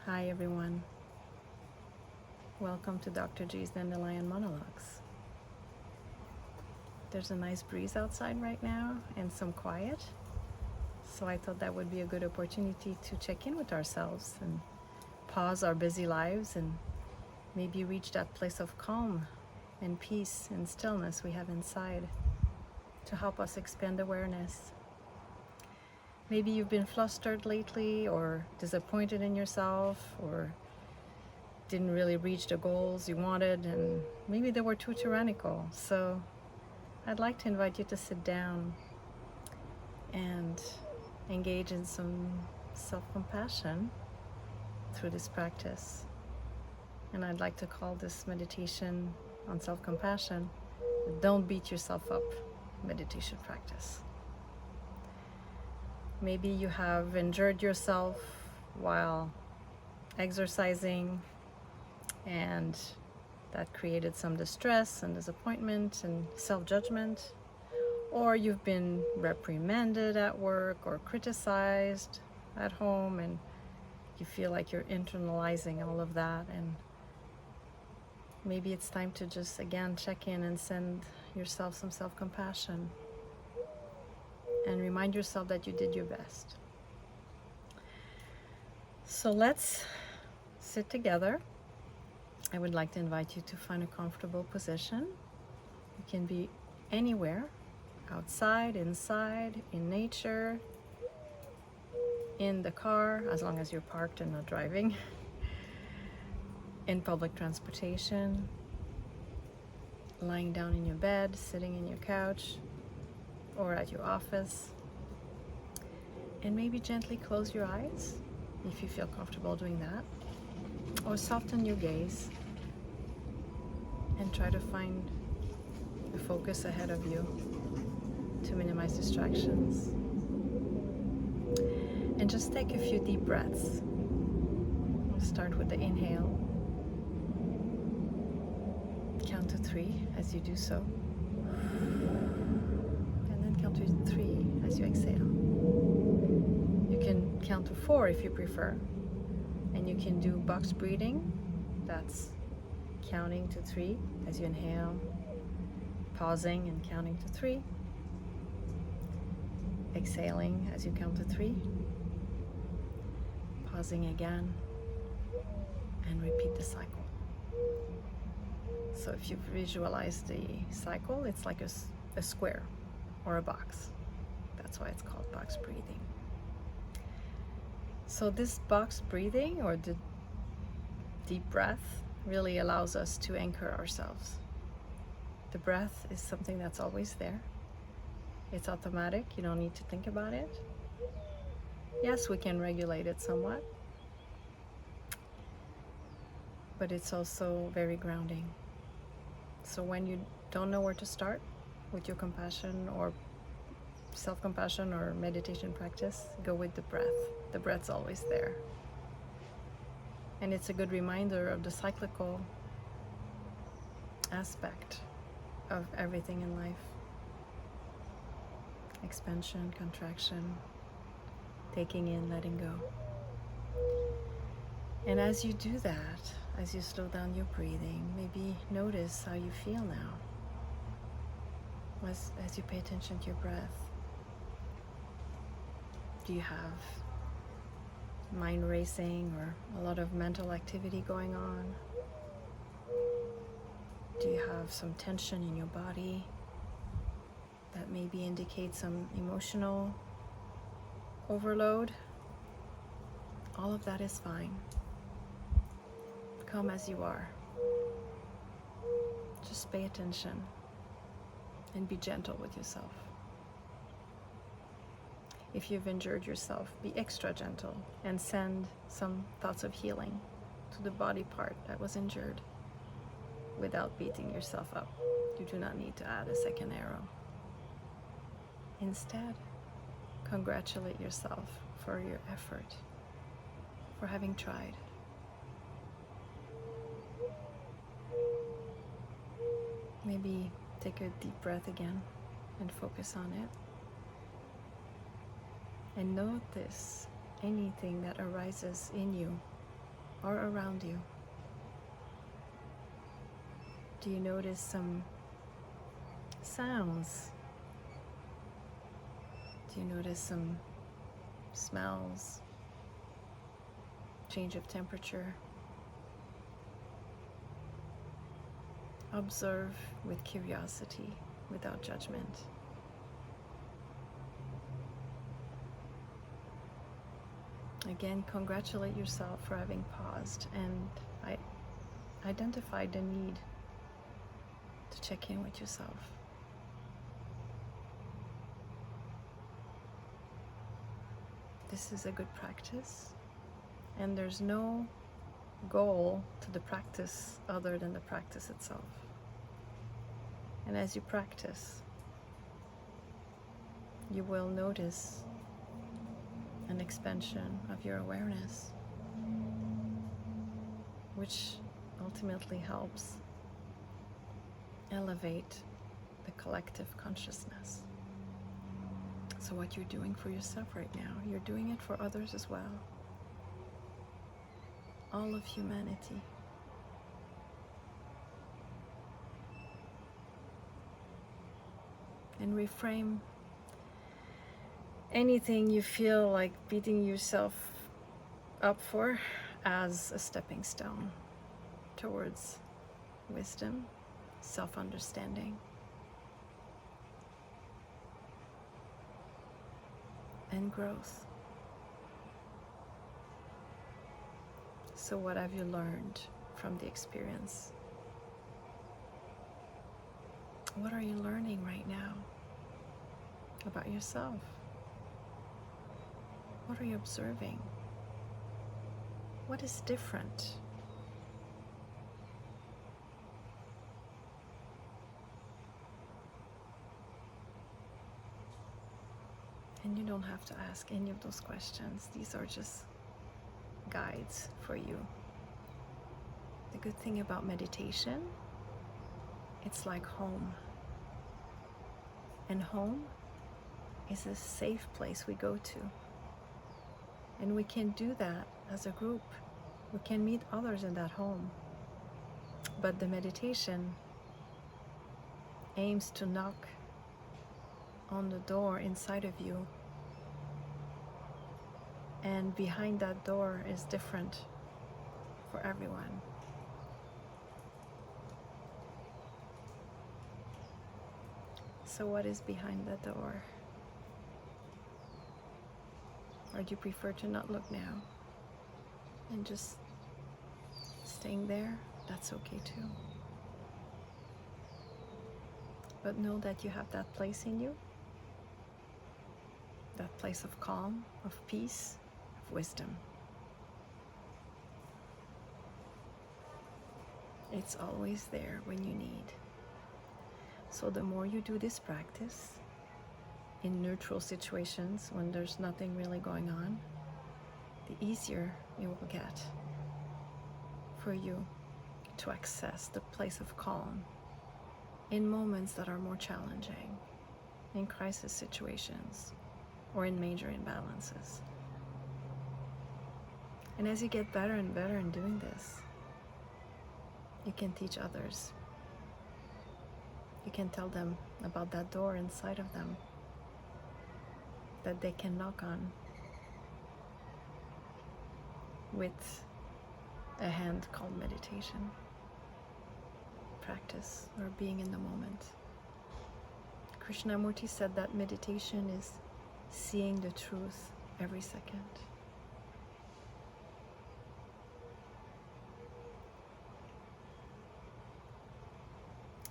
Hi everyone, welcome to Dr. G's Dandelion Monologues. There's a nice breeze outside right now and some quiet, so I thought that would be a good opportunity to check in with ourselves and pause our busy lives and maybe reach that place of calm and peace and stillness we have inside to help us expand awareness. Maybe you've been flustered lately or disappointed in yourself or didn't really reach the goals you wanted, and maybe they were too tyrannical. So I'd like to invite you to sit down and engage in some self-compassion through this practice. And I'd like to call this meditation on self-compassion the Don't Beat Yourself Up meditation practice. Maybe you have injured yourself while exercising, and that created some distress and disappointment and self-judgment, or you've been reprimanded at work or criticized at home and you feel like you're internalizing all of that, and maybe it's time to just again check in and send yourself some self-compassion and remind yourself that you did your best. So let's sit together. I would like to invite you to find a comfortable position. You can be anywhere, outside, inside, in nature, in the car, as long as you're parked and not driving, in public transportation, lying down in your bed, sitting in your couch, or at your office. And maybe gently close your eyes if you feel comfortable doing that, or soften your gaze and try to find a focus ahead of you to minimize distractions. And just take a few deep breaths. We'll start with the inhale. Count to 3 as you do so. And then count to 3 as you exhale. You can count to 4 if you prefer. And you can do box breathing. That's counting to 3 as you inhale, pausing and counting to 3, exhaling as you count to 3, pausing again, and repeat the cycle. So if you visualize the cycle, it's like a square or a box. That's why it's called box breathing. So this box breathing, or the deep breath, really allows us to anchor ourselves. The breath is something that's always there. It's automatic, you don't need to think about it. Yes, we can regulate it somewhat, but it's also very grounding. So when you don't know where to start with your compassion or self-compassion or meditation practice, go with the breath. The breath's always there. And it's a good reminder of the cyclical aspect of everything in life. Expansion, contraction, taking in, letting go. And as you do that, as you slow down your breathing, maybe notice how you feel now as you pay attention to your breath. Do you have mind racing or a lot of mental activity going on? Do you have some tension in your body that maybe indicates some emotional overload? All of that is fine. Come as you are. Just pay attention and be gentle with yourself. If you've injured yourself, be extra gentle and send some thoughts of healing to the body part that was injured without beating yourself up. You do not need to add a second arrow. Instead, congratulate yourself for your effort, for having tried. Maybe take a deep breath again and focus on it. And notice anything that arises in you or around you? Do you notice some sounds? Do you notice some smells? Change of temperature? Observe with curiosity, without judgment. Again, congratulate yourself for having paused and identified the need to check in with yourself. This is a good practice, and there's no goal to the practice other than the practice itself. And as you practice, you will notice an expansion of your awareness, which ultimately helps elevate the collective consciousness. So what you're doing for yourself right now, you're doing it for others as well. All of humanity. And reframe anything you feel like beating yourself up for as a stepping stone towards wisdom, self-understanding, and growth. So what have you learned from the experience? What are you learning right now about yourself? What are you observing? What is different? And you don't have to ask any of those questions. These are just guides for you. The good thing about meditation, it's like home. And home is a safe place we go to. And we can do that as a group. We can meet others in that home. But the meditation aims to knock on the door inside of you. And behind that door is different for everyone. So what is behind the door? Or do you prefer to not look now and just staying there? That's okay too. But know that you have that place in you, that place of calm, of peace, of wisdom. It's always there when you need. So the more you do this practice in neutral situations when there's nothing really going on, the easier it will get for you to access the place of calm in moments that are more challenging, in crisis situations, or in major imbalances. And as you get better and better in doing this, you can teach others. You can tell them about that door inside of them that they can knock on with a hand called meditation, practice, or being in the moment. Krishnamurti said that meditation is seeing the truth every second.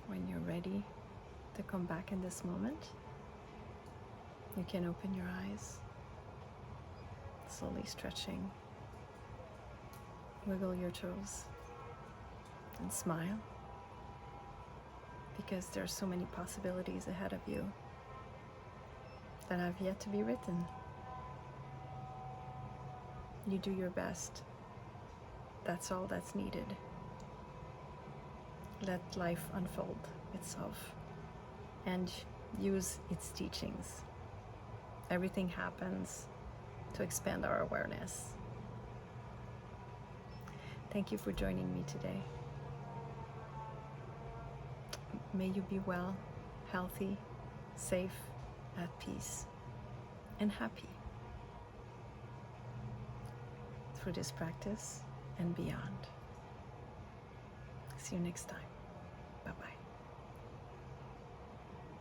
When you're ready to come back in this moment, you can open your eyes, slowly stretching, wiggle your toes, and smile, because there are so many possibilities ahead of you that have yet to be written. You do your best. That's all that's needed. Let life unfold itself and use its teachings. Everything happens to expand our awareness. Thank you for joining me today. May you be well, healthy, safe, at peace, and happy through this practice and beyond. See you next time. Bye-bye.